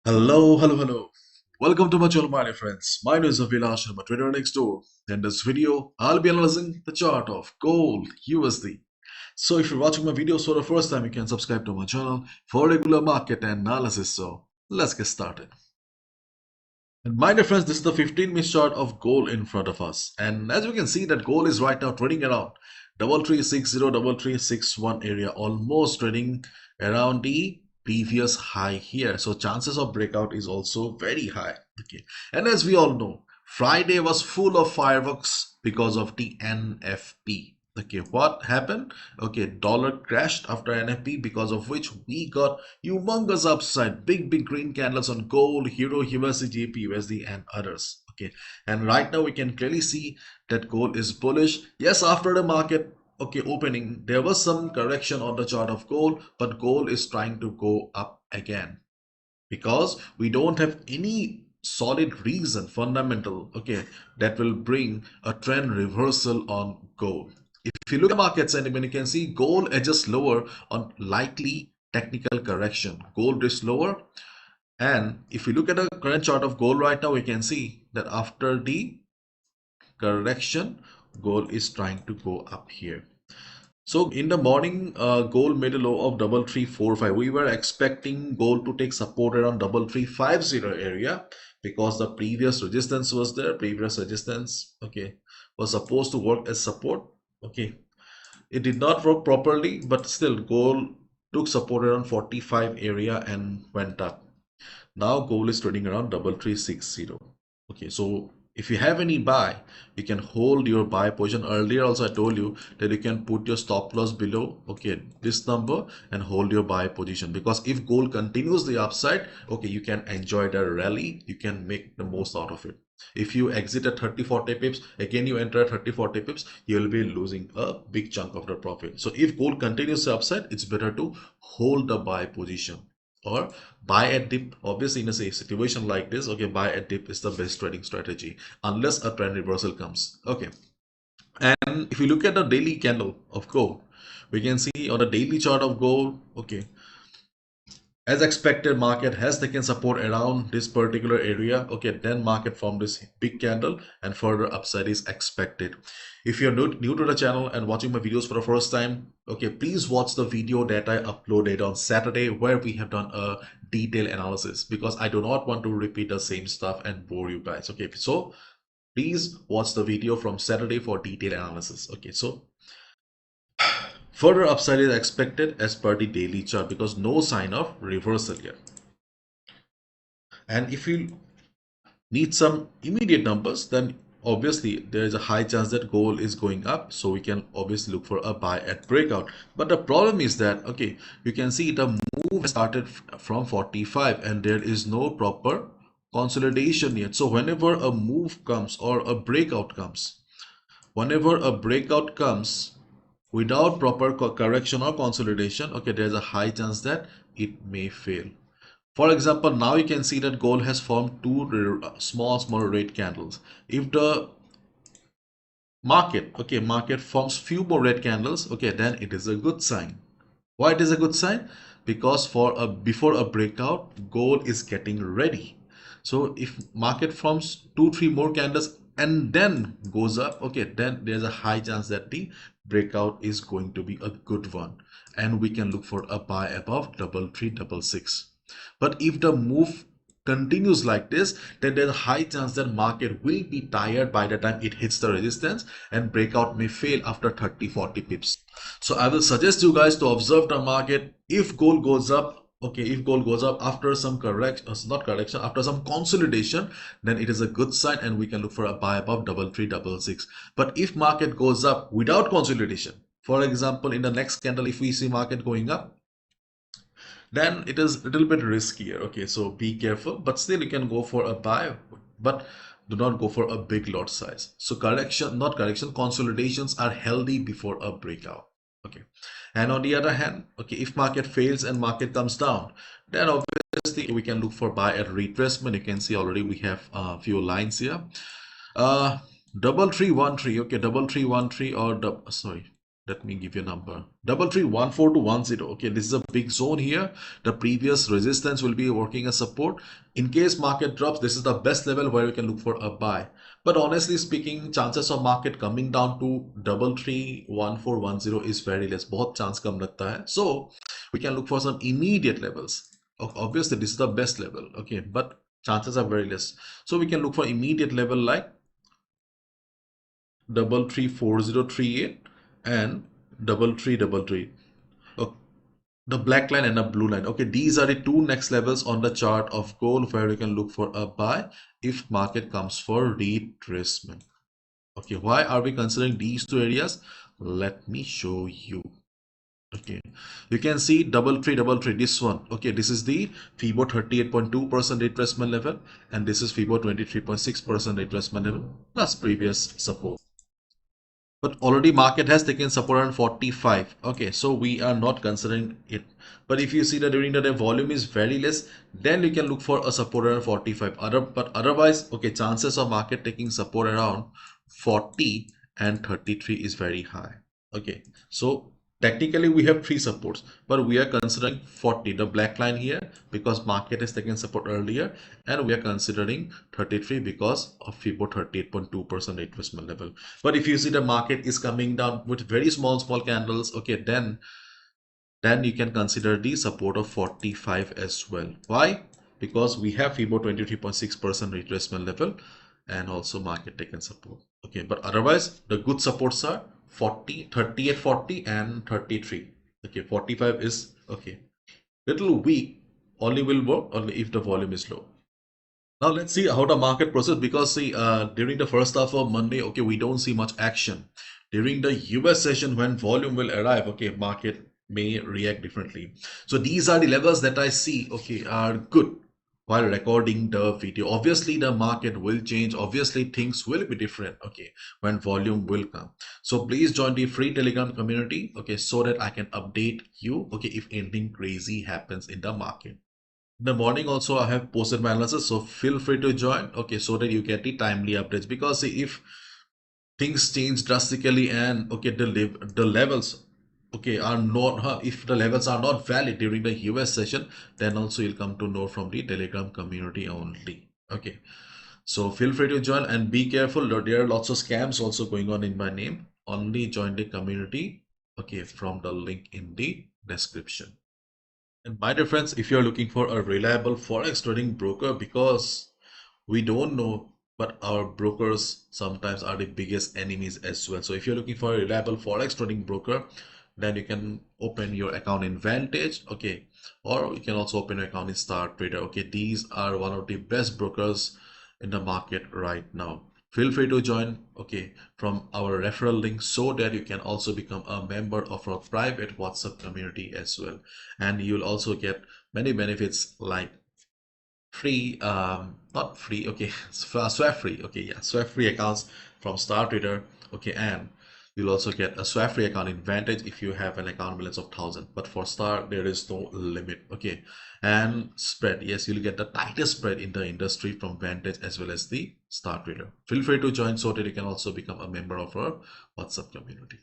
Hello. Welcome to my channel, my dear friends. My name is Avilash, I'm a trader next door. In this video, I'll be analyzing the chart of gold USD. So if you're watching my videos for the first time, you can subscribe to my channel for regular market analysis. So let's get started. And my dear friends, this is the 15-minute chart of gold in front of us. And as you can see that gold is right now trading around 3360, 3361 area, almost trading around the previous high here. So chances of breakout is also very high. Okay. And as we all know, Friday was full of fireworks because of the NFP. Okay, what happened? Okay, dollar crashed after NFP, because of which we got humongous upside, big green candles on gold, euro, USD, JP, USD, and others. Okay, and right now we can clearly see that gold is bullish. Yes, after the market opening, there was some correction on the chart of gold, but gold is trying to go up again because we don't have any solid reason, fundamental, that will bring a trend reversal on gold. If you look at market sentiment, you can see gold edges lower on likely technical correction. Gold is lower, and if you look at the current chart of gold right now, we can see that after the correction, gold is trying to go up here. So in the morning, gold made a low of 3345. We were expecting gold to take support around 3350 area because the previous resistance was there. Previous resistance, was supposed to work as support. Okay, it did not work properly, but still gold took support around 45 area and went up. Now gold is trading around 3360. Okay, so if you have any buy, you can hold your buy position. Earlier also I told you that you can put your stop loss below this number and hold your buy position, because if gold continues the upside, you can enjoy the rally, you can make the most out of it. If you exit at 30-40 pips, again you enter at 30-40 pips, you will be losing a big chunk of the profit. So if gold continues the upside, it's better to hold the buy position or buy at dip. Obviously in a situation like this, buy at dip is the best trading strategy unless a trend reversal comes. And if you look at the daily candle of gold, we can see on the daily chart of gold, as expected, market has taken support around this particular area. Then market formed this big candle and further upside is expected. If you're new to the channel and watching my videos for the first time, please watch the video that I uploaded on Saturday where we have done a detailed analysis, because I do not want to repeat the same stuff and bore you guys. So please watch the video from Saturday for detailed analysis. So further upside is expected as per the daily chart because no sign of reversal yet. And if you need some immediate numbers, then obviously there is a high chance that gold is going up, so we can obviously look for a buy at breakout. But the problem is that you can see the move started from 45 and there is no proper consolidation yet. So whenever a move comes or a breakout comes, without proper correction or consolidation, there's a high chance that it may fail. For example, now you can see that gold has formed two small red candles. If the market forms few more red candles, then it is a good sign. Why it is a good sign? Because before a breakout, gold is getting ready. So if market forms 2-3 more candles and then goes up, then there's a high chance that the breakout is going to be a good one, and we can look for a buy above 3366. But if the move continues like this, then there's a high chance that market will be tired by the time it hits the resistance and breakout may fail after 30-40 pips. So I will suggest you guys to observe the market. If gold goes up, if gold goes up after some after some consolidation, then it is a good sign and we can look for a buy above 3366. But if market goes up without consolidation, for example in the next candle, if we see market going up, then it is a little bit riskier. So be careful, but still you can go for a buy, but do not go for a big lot size. So consolidations are healthy before a breakout. And on the other hand, if market fails and market comes down, then obviously we can look for buy at retracement. You can see already we have a few lines here. 3313, 3313, or sorry, Let me give you a number. 3314 to 10. Okay, this is a big zone here. The previous resistance will be working as support. In case market drops, this is the best level where we can look for a buy. But honestly speaking, chances of market coming down to 331410 is very less. बहुत chance कम लगता है. So we can look for some immediate levels. Obviously, this is the best level. Okay, but chances are very less. So we can look for immediate level like 334038 and 3333. Okay, the black line and a blue line. Okay, these are the two next levels on the chart of gold where you can look for a buy if market comes for retracement. Okay, why are we considering these two areas? Let me show you. Okay, you can see 3333, this one. Okay, this is the FIBO 38.2% retracement level, and this is FIBO 23.6% retracement level plus previous support. But already market has taken support around 45. Okay, so we are not considering it. But if you see that during the day volume is very less, then you can look for a support around 45. But otherwise, okay, chances of market taking support around 40 and 33 is very high. Okay, so technically we have three supports, but we are considering 40, the black line here, because market has taken support earlier, and we are considering 33 because of FIBO 38.2% retracement level. But if you see the market is coming down with very small candles, okay, then you can consider the support of 45 as well. Why? Because we have FIBO 23.6% retracement level and also market taken support. Okay, but otherwise the good supports are 40, 38, 40 and 33. Okay, 45 is okay, little weak, only will work only if the volume is low. Now let's see how the market process, because see during the first half of Monday, okay, we don't see much action. During the US session when volume will arrive, okay, market may react differently. So these are the levels that I see, okay, are good while recording the video. Obviously the market will change, obviously things will be different, okay, when volume will come. So please join the free Telegram community, okay, so that I can update you, okay, if anything crazy happens in the market. In the morning also I have posted my analysis, so feel free to join, okay, so that you get the timely updates. Because see, if things change drastically and okay, the levels, okay, are not, if the levels are not valid during the US session, then also you'll come to know from the Telegram community only. Okay, so feel free to join and be careful. There are lots of scams also going on in my name. Only join the community, okay, from the link in the description. And my dear friends, if you're looking for a reliable forex trading broker, because we don't know, but our brokers sometimes are the biggest enemies as well. So if you're looking for a reliable forex trading broker, then you can open your account in Vantage, okay, or you can also open your account in Star Trader. Okay, these are one of the best brokers in the market right now. Feel free to join, okay, from our referral link, so that you can also become a member of our private WhatsApp community as well. And you'll also get many benefits like free, not free, okay, swap free, okay, yeah, swap free accounts from Star Trader, okay, and you'll also get a swap free account in Vantage if you have an account balance of 1,000. But for Star there is no limit, okay. And spread, yes, you'll get the tightest spread in the industry from Vantage as well as the Star Trader. Feel free to join so that you can also become a member of our WhatsApp community.